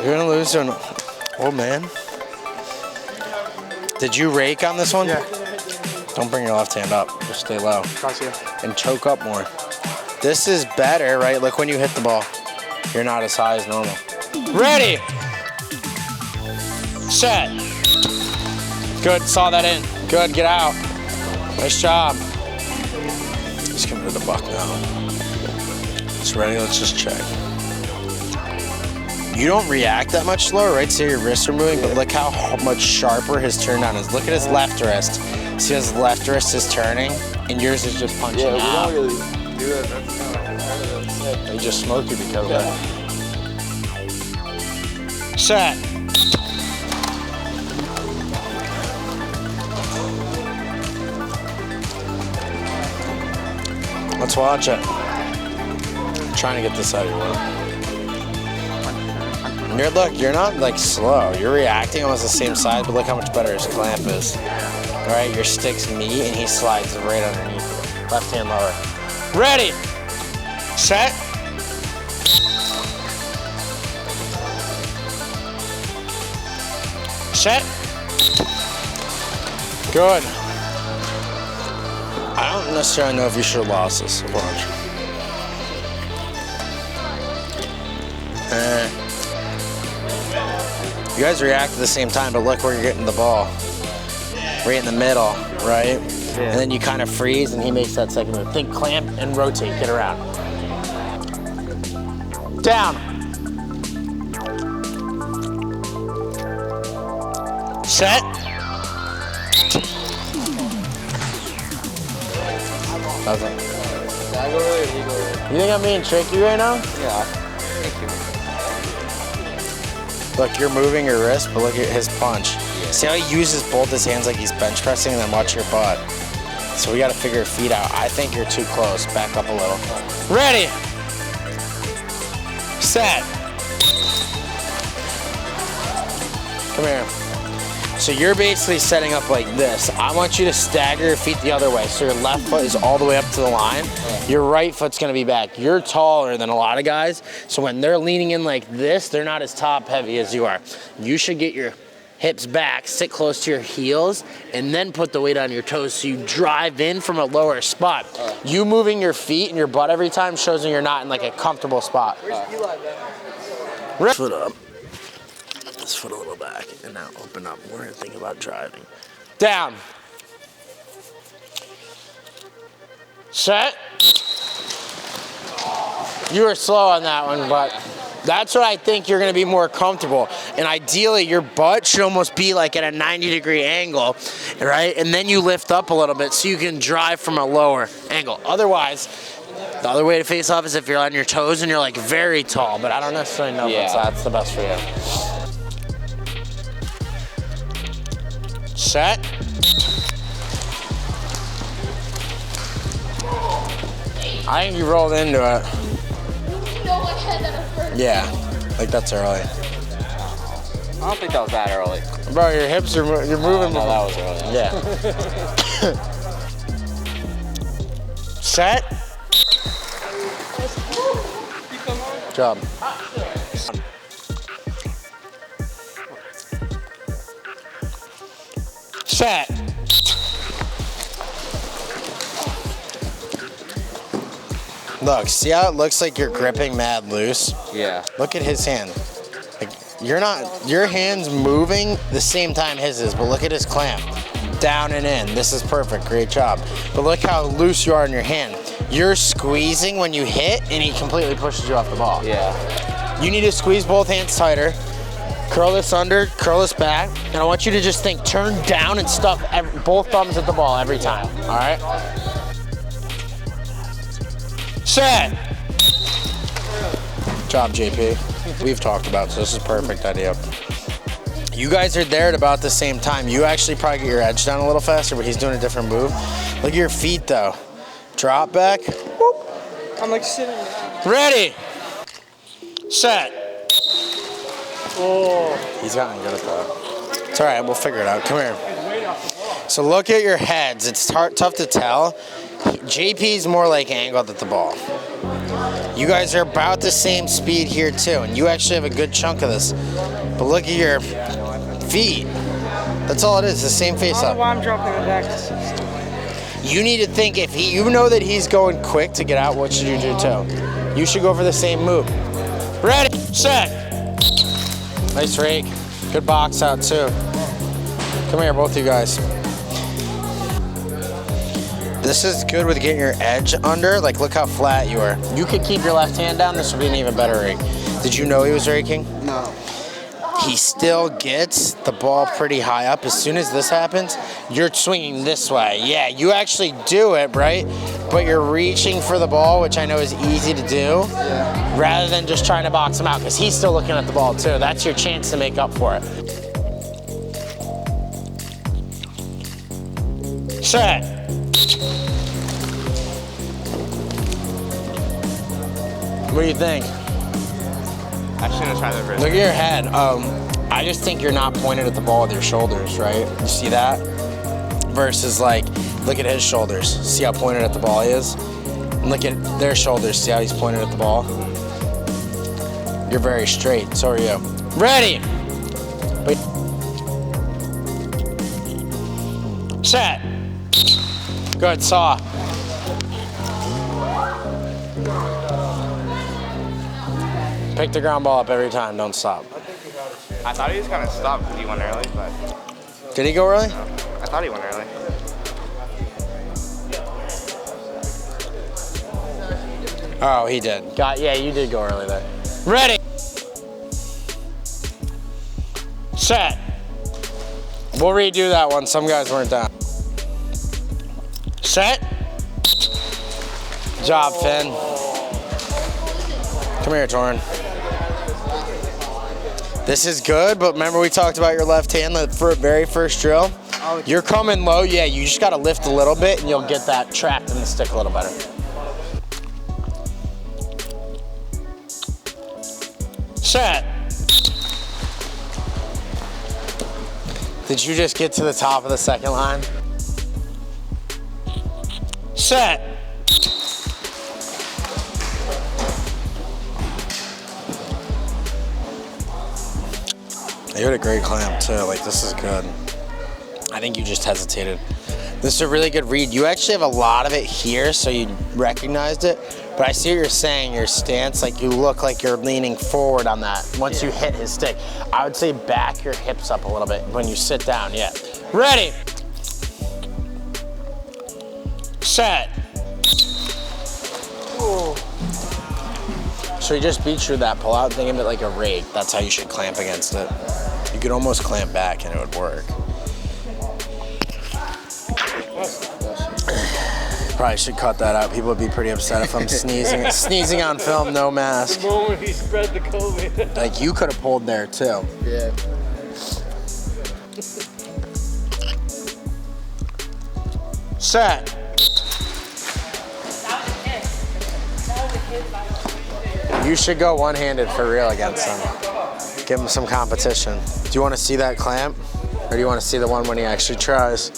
You're gonna lose to an old man. Did you rake on this one? Yeah. Don't bring your left hand up. Just stay low. Gotcha. And choke up more. This is better, right? Look when you hit the ball. You're not as high as normal. Ready. Set. Good, saw that in. Good, get out. Nice job. Just come to the buck now. It's ready, let's just check. You don't react that much slower, right? See your wrists are moving, but look how much sharper his turn down is. Look at his left wrist. See his left wrist is turning, and yours is just punching out. Yeah, we don't really do that. That's sick. They just smoked you because of that. Set. Let's watch it. I'm trying to get this out of your way. Look, you're not like slow. You're reacting almost the same size, but look how much better his clamp is. All right, your stick's meat, and he slides right underneath you. Left hand lower. Ready. Set. Set. Good. I don't necessarily know if you should have lost this. Watch. You guys react at the same time, but look where you're getting the ball. Right in the middle, right? Yeah. And then you kind of freeze, and he makes that second move. Think clamp and rotate, get around. Down. Set. Nothing. Did I go early or did he go early? You think I'm being tricky right now? Yeah. Thank you. Look, you're moving your wrist, but look at his punch. Yeah. See how he uses both his hands like he's bench pressing, and then watch your butt. So we got to figure your feet out. I think you're too close. Back up a little. Ready. Set. Come here. So you're basically setting up like this. I want you to stagger your feet the other way. So your left foot is all the way up to the line. Your right foot's gonna be back. You're taller than a lot of guys. So when they're leaning in like this, they're not as top heavy as you are. You should get your hips back, sit close to your heels, and then put the weight on your toes so you drive in from a lower spot. You moving your feet and your butt every time shows that you're not in like a comfortable spot. Foot up. This foot a little back, and now open up. We're gonna think about driving. Down. Set. You were slow on that one, but that's what I think you're gonna be more comfortable. And ideally, your butt should almost be like at a 90-degree angle, right? And then you lift up a little bit so you can drive from a lower angle. Otherwise, the other way to face off is if you're on your toes and you're like very tall, but I don't necessarily know if that's the best for you. Set. I think you rolled into it. Yeah, like that's early. I don't think that was that early. Bro, your hips are you're moving. No, that was early. Yeah. Set. Good job. Set. Look, see how it looks like you're gripping mad loose? Yeah. Look at his hand. Like, you're not, your hand's moving the same time his is, but look at his clamp. Down and in. This is perfect. Great job. But look how loose you are in your hand. You're squeezing when you hit, and he completely pushes you off the ball. Yeah. You need to squeeze both hands tighter. Curl this under, curl this back, and I want you to just think, turn down and stuff both thumbs at the ball every time, all right? Set. Job, JP. We've talked about, so this is a perfect idea. You guys are there at about the same time. You actually probably get your edge down a little faster, but he's doing a different move. Look at your feet, though. Drop back. Whoop. I'm like sitting. Ready. Set. Oh. He's gotten good at that. It's all right, we'll figure it out. Come here. So look at your heads. It's tough to tell. JP's more like angled at the ball. You guys are about the same speed here too, and you actually have a good chunk of this. But look at your feet. That's all it is, the same face I don't up. know why I'm dropping it back. You need to think if you know that he's going quick to get out, what should you do too? You should go for the same move. Ready, set. Nice rake. Good box out too. Come here, both of you guys. This is good with getting your edge under. Like, look how flat you are. You could keep your left hand down. This would be an even better rake. Did you know he was raking? No. He still gets the ball pretty high up. As soon as this happens, you're swinging this way. Yeah, you actually do it, right? But you're reaching for the ball, which I know is easy to do, rather than just trying to box him out, because he's still looking at the ball too. That's your chance to make up for it. Set. What do you think? I should have tried that first. Look at your head. I just think you're not pointed at the ball with your shoulders, right? You see that? Versus like, look at his shoulders. See how pointed at the ball he is? And look at their shoulders. See how he's pointed at the ball? You're very straight. So are you. Ready? Wait. Set. Good, saw. Pick the ground ball up every time, don't stop. I thought he was gonna stop because he went early, but Did he go early? I thought he went early. Oh, he did. Yeah, you did go early there. Ready. Set. We'll redo that one. Some guys weren't down. Set. Good job, Finn. Come here, Torin. This is good, but remember we talked about your left hand the very first drill? You're coming low, yeah, you just gotta lift a little bit and you'll get that trapped in the stick a little better. Set. Did you just get to the top of the second line? Set. You had a great clamp too, like this is good. I think you just hesitated. This is a really good read. You actually have a lot of it here, so you recognized it, but I see what you're saying, your stance, like you look like you're leaning forward on that once you hit his stick. I would say back your hips up a little bit when you sit down, yeah. Ready. Set. Ooh. So he just beat you that pull out, think of it like a rake. That's how you should clamp against it. You could almost clamp back and it would work. Probably should cut that out. People would be pretty upset if I'm sneezing on film, no mask. The moment he spread the COVID. Like you could have pulled there too. Yeah. Set. You should go one-handed for real against him. Give him some competition. Do you want to see that clamp? Or do you want to see the one when he actually tries?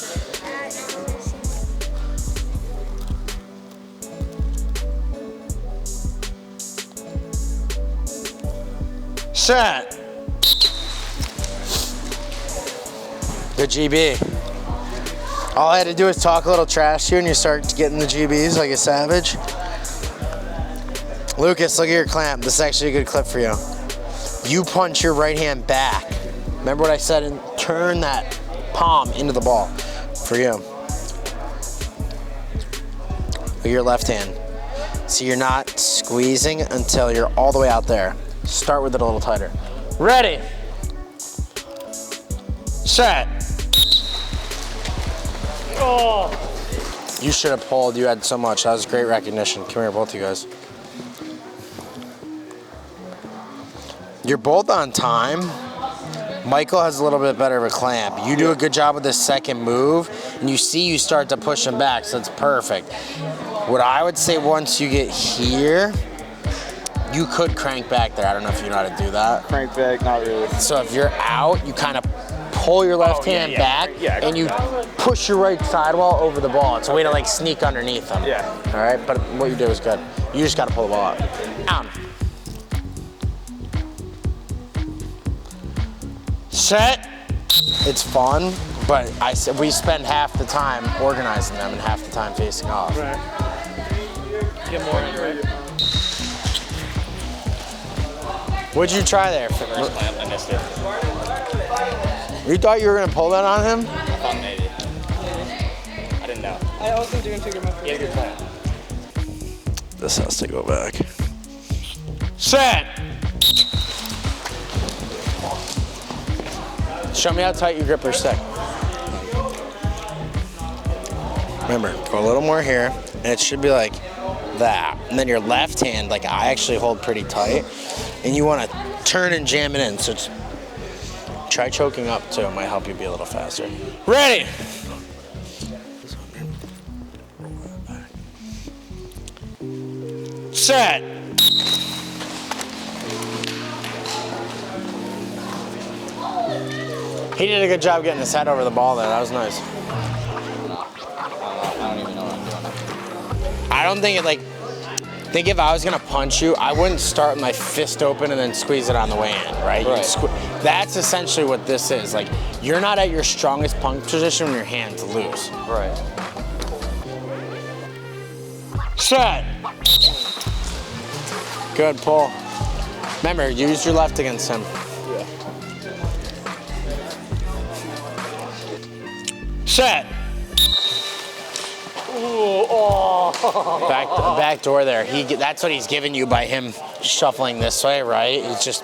Set. Good GB. All I had to do was talk a little trash to you and you start getting the GBs like a savage. Lucas, look at your clamp. This is actually a good clip for you. You punch your right hand back. Remember what I said? And turn that palm into the ball for you. Look at your left hand. So you're not squeezing until you're all the way out there. Start with it a little tighter. Ready. Set. Oh. You should have pulled. You had so much. That was great recognition. Come here, both of you guys. You're both on time. Michael has a little bit better of a clamp. You do a good job with this second move, and you see you start to push him back, so it's perfect. What I would say once you get here, you could crank back there. I don't know if you know how to do that. Crank back, not really. So if you're out, you kind of pull your left hand back, and you push your right sidewall over the ball. It's a way to like sneak underneath them. Yeah. All right, but what you did was good. You just gotta pull the ball out. Down. Set. It's fun, but we spend half the time organizing them and half the time facing off. Right. Get more in, right? What'd you try there? First clamp, I missed it. You thought you were gonna pull that on him? I thought maybe. I didn't know. I wasn't doing too good. He had a good clamp. This has to go back. Set. Show me how tight you grip your stick. Remember, go a little more here, and it should be like that. And then your left hand, like I actually hold pretty tight, and you want to turn and jam it in. So it's, try choking up too. It might help you be a little faster. Ready? Set. He did a good job getting his head over the ball there. That was nice. I don't even know what I'm doing. I don't think it like, think if I was gonna punch you, I wouldn't start with my fist open and then squeeze it on the way in, right? Right. That's essentially what this is. Like, you're not at your strongest punch position when your hand's loose. Right. Set. Good pull. Remember, use your left against him. Set. Ooh, oh. Back door there. That's what he's giving you by him shuffling this way, right? He's just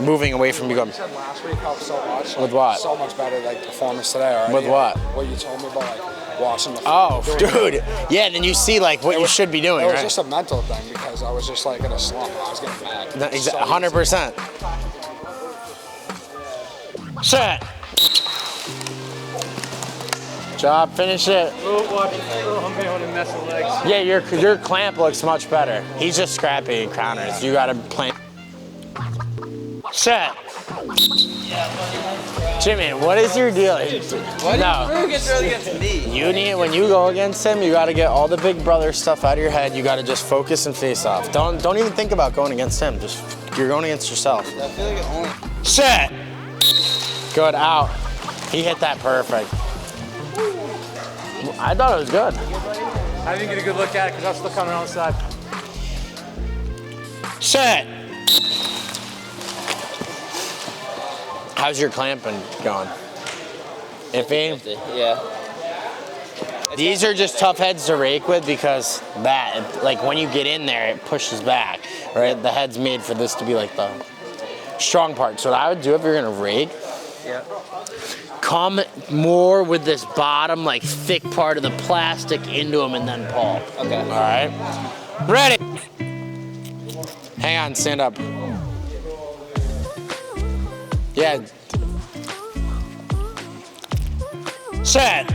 moving away from you. Going, You said last week helped so much. With what? So much better, like performance today already. With what? What you told me about, like washing the. oh, doing dude. Yeah, then you see like what you should be doing, It was right? just a mental thing because I was just like in a slump. I was getting mad. No, So 100%. Set. Job, finish it. Oh, watch. Oh, man, what a mess of legs. Yeah, your clamp looks much better. He's just scrappy in counters. You gotta play. Set. Jimmy, what is your deal? No. You need, when you go against him, you gotta get all the big brother stuff out of your head. You gotta just focus and face off. Don't even think about going against him. Just, you're going against yourself. I feel like it only. Set. Good, out. He hit that perfect. I thought it was good. I didn't get a good look at it because I was still coming on the side. Set. How's your clamping going? Iffy? Yeah. These are just tough heads to rake with because that, like when you get in there, it pushes back, right? The head's made for this to be like the strong part. So what I would do if you're gonna rake, come more with this bottom, like thick part of the plastic into them and then pull. Okay. All right. Ready. Hang on, stand up. Yeah. Set.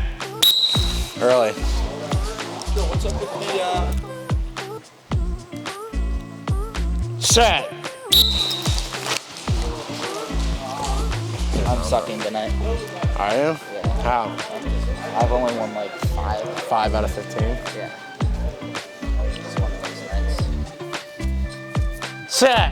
Early. What's up with the? Set. I'm sucking tonight. Are you? Yeah. How? I've only won like 5. 5 out of 15. Yeah. Just one of those nights. Set.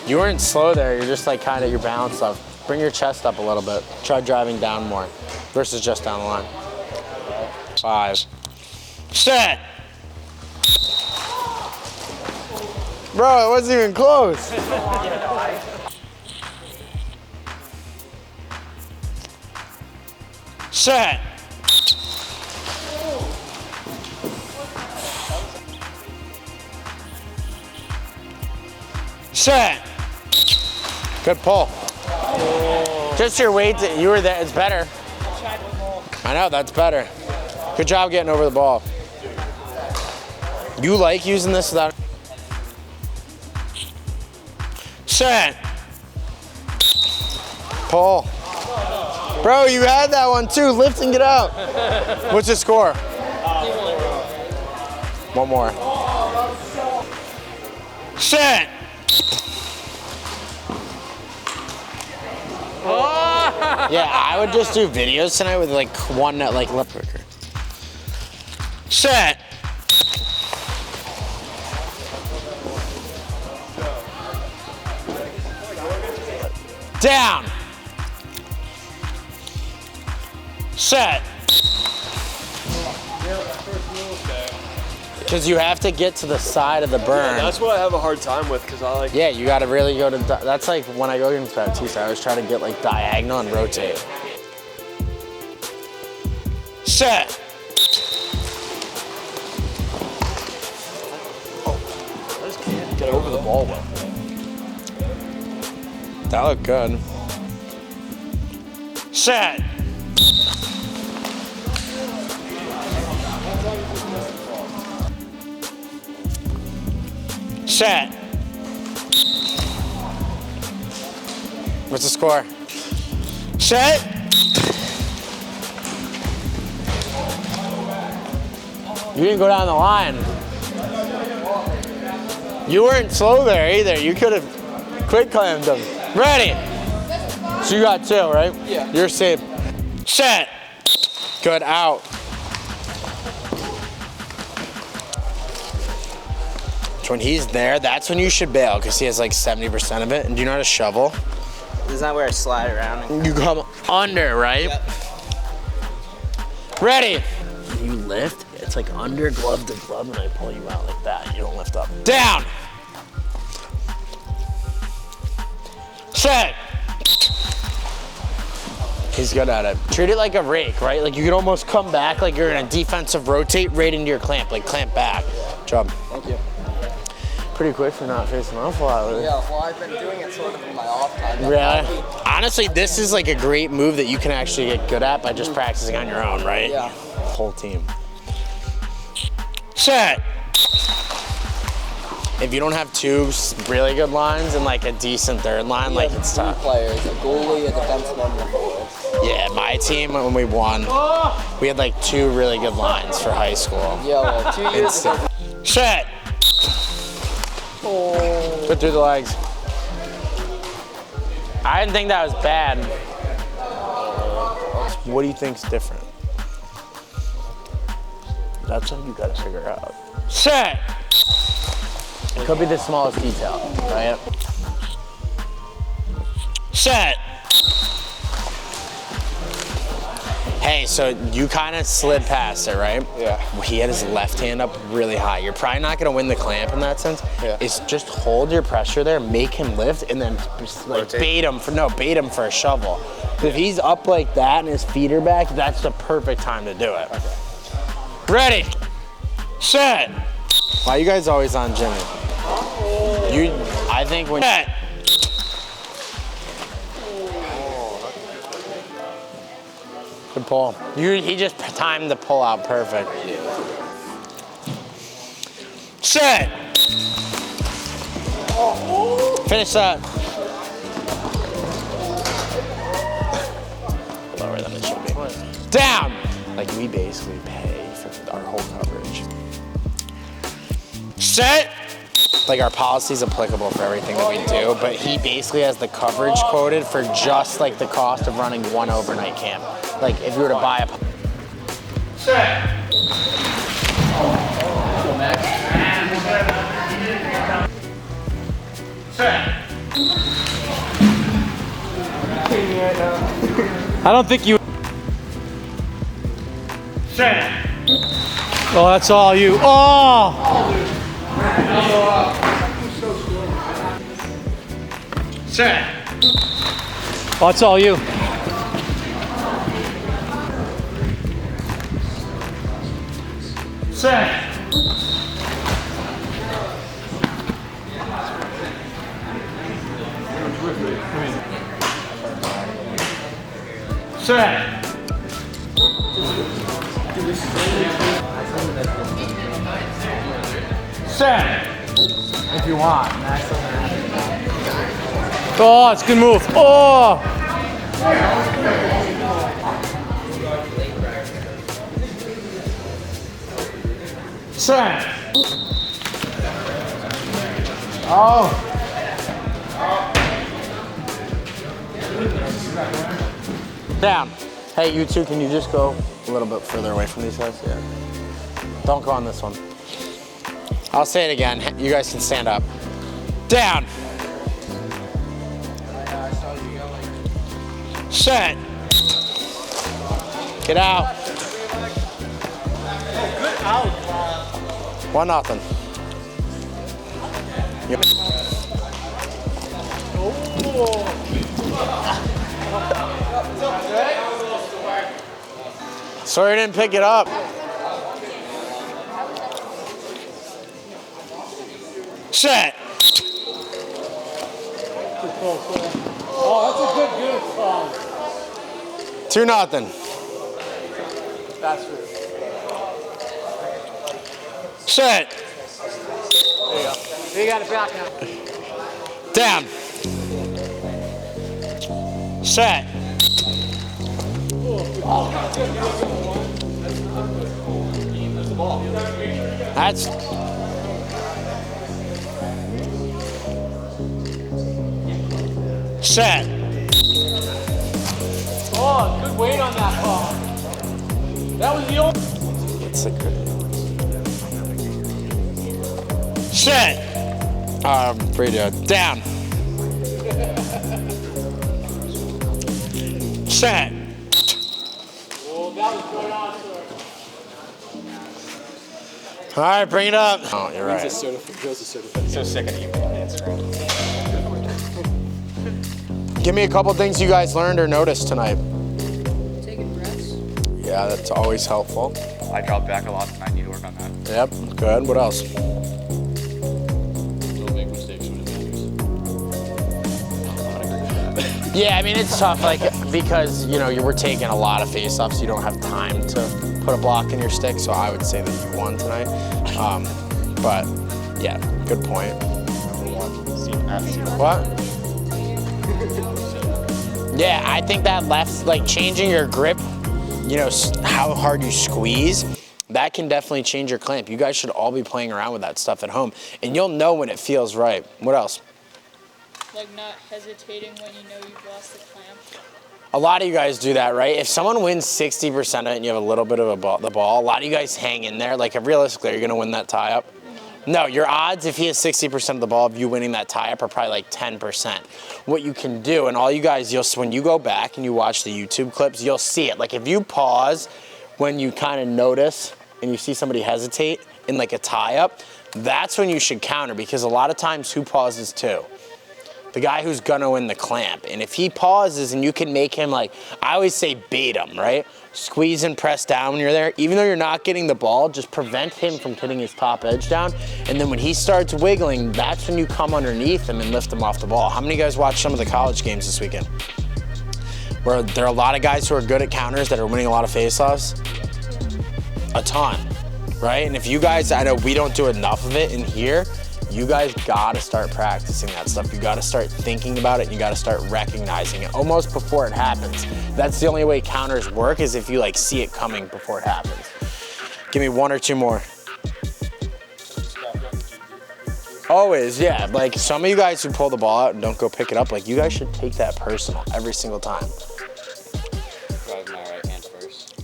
You weren't slow there. You're just like kind of your balance off. Bring your chest up a little bit. Try driving down more versus just down the line. 5. Set. Bro, it wasn't even close. Set. Set. Good pull. Just your weight, you were there, it's better. I know, that's better. Good job getting over the ball. You like using this without... Set. Pull. Bro, you had that one too. Lift and get out. What's the score? One more. Set. Yeah, I would just do videos tonight with like one like left breaker. Set. Down. Set. Because you have to get to the side of the burn. That's what I have a hard time with because I like. Yeah, you gotta really go to, that's like when I go against Baptiste, I always try to get like diagonal and rotate. Set. I just can't get over the ball well. That looked good. Set. Set. What's the score? Set. You didn't go down the line. You weren't slow there either. You could have quick clammed them. Ready. So you got 2, right? Yeah. You're safe. Set. Good, out. When he's there, that's when you should bail because he has like 70% of it. And do you know how to shovel? Isn't that where I slide around? And You come under, right? Yep. Ready. When you lift, it's like under glove to glove and I pull you out like that. You don't lift up. Down. Set. He's good at it. Treat it like a rake, right? Like you can almost come back like you're in a defensive rotate right into your clamp, like clamp back. Job. thank you. Pretty quick for not facing off a lot. Yeah, well, I've been doing it sort of in my off time. Really? Honestly, this is like a great move that you can actually get good at by just practicing on your own, right? Yeah. Whole team. Set. If you don't have 2 really good lines and like a decent third line, like it's 2 tough. players, a goalie, a defenseman, and a forward. Yeah, my team when we won, we had like 2 really good lines for high school. Yeah, well, 2 years ago. Set. Oh. Put through the legs. I didn't think that was bad. What do you think's different? That's what you gotta figure out. Set. It could be the smallest detail, right? Set. Hey, so you kind of slid past it, right? Yeah. He had his left hand up really high. You're probably not gonna win the clamp in that sense. Yeah. It's just hold your pressure there, make him lift, and then like bait him for a shovel. If he's up like that and his feet are back, that's the perfect time to do it. Okay. Ready, set. Why you guys always on Jimmy? I think when set. Good pull. He just timed the pull out perfect. Set. Finish that. Lower than it should be. Down. Like we basically pay for our whole coverage. Set. Like our policy is applicable for everything that we do, but he basically has the coverage coded for just like the cost of running 1 overnight camp. Like if you were to buy a... Set. Set. I don't think you. Set. Oh, that's all you. Oh! Set. Oh, that's all you. Set. Set. Set. If you want. Oh, it's a good move. Oh! Set. Oh. Down. Hey, you two, can you just go a little bit further away from these guys? Yeah. Don't go on this one. I'll say it again. You guys can stand up. Down. I saw you go like Set. Get out. Good out. 1-0. Yep. Sorry I didn't pick it up. Set. Oh, that's a good 2-0. That's true. Set. There you go. You got it back now. Down. Set. That's set. Oh, good weight on that ball. That was the only. It's a good. Set. Pretty good. Down. Set. Oh, that was good on, sir. All right, bring it up. Oh, you're right. So sick of you answering. Give me a couple things you guys learned or noticed tonight. Taking breaths. Yeah, that's always helpful. I dropped back a lot and I need to work on that. Yep, good. What else? Don't make mistakes when it matters. Yeah, I mean, it's tough, like, because, you know, you were taking a lot of face-offs. You don't have time to put a block in your stick, so I would say that you won tonight. But, yeah, good point. What? Yeah, I think that left, like, changing your grip, you know, how hard you squeeze, that can definitely change your clamp. You guys should all be playing around with that stuff at home, and you'll know when it feels right. What else? Like not hesitating when you know you've lost the clamp. A lot of you guys do that, right? If someone wins 60% of it and you have a little bit of the ball, a lot of you guys hang in there. Like, realistically, are you going to win that tie-up? No, your odds, if he has 60% of the ball, of you winning that tie-up are probably like 10%. What you can do, and all you guys, when you go back and you watch the YouTube clips, you'll see it. Like, if you pause when you kind of notice and you see somebody hesitate in like a tie-up, that's when you should counter, because a lot of times, who pauses too? The guy who's gonna win the clamp. And if he pauses and you can make him, like, I always say bait him, right? Squeeze and press down when you're there. Even though you're not getting the ball, just prevent him from getting his top edge down. And then when he starts wiggling, that's when you come underneath him and lift him off the ball. How many of you guys watched some of the college games this weekend? Where there are a lot of guys who are good at counters that are winning a lot of face-offs? A ton, right? And if you guys, I know we don't do enough of it in here, you guys gotta start practicing that stuff. You gotta start thinking about it, and you gotta start recognizing it almost before it happens. That's the only way counters work, is if you like see it coming before it happens. Give me 1 or 2 more. Always, yeah. Like, some of you guys who pull the ball out and don't go pick it up, like, you guys should take that personal every single time. Grab my right hand first.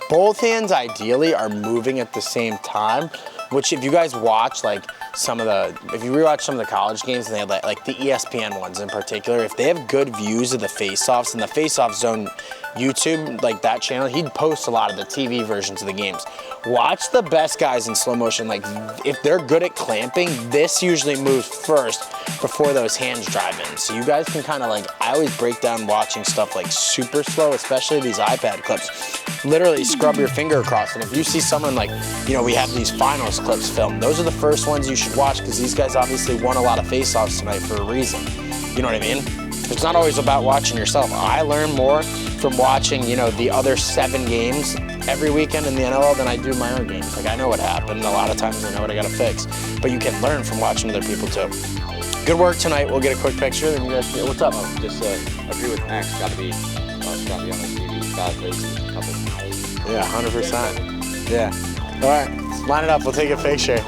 Both hands ideally are moving at the same time, which if you guys watch like if you rewatch some of the college games, and they had like the ESPN ones in particular, if they have good views of the face-offs, and the Face-Off Zone YouTube, like that channel, he'd post a lot of the TV versions of the games. Watch the best guys in slow motion. Like, if they're good at clamping, this usually moves first before those hands drive in. So you guys can kind of like, I always break down watching stuff like super slow, especially these iPad clips. Literally scrub your finger across it. If you see someone like, you know, we have these finals clips filmed, those are the first ones you should watch, because these guys obviously won a lot of face-offs tonight for a reason. You know what I mean? It's not always about watching yourself. I learn more from watching, you know, the other 7 games every weekend in the NLL than I do my own games. Like, I know what happened. A lot of times I know what I gotta fix. But you can learn from watching other people too. Good work tonight. We'll get a quick picture, then you guys, what's up? Just agree with Max. Gotta be on the TV. Gotta play a couple. Yeah, 100%. Yeah. All right, line it up. We'll take a picture.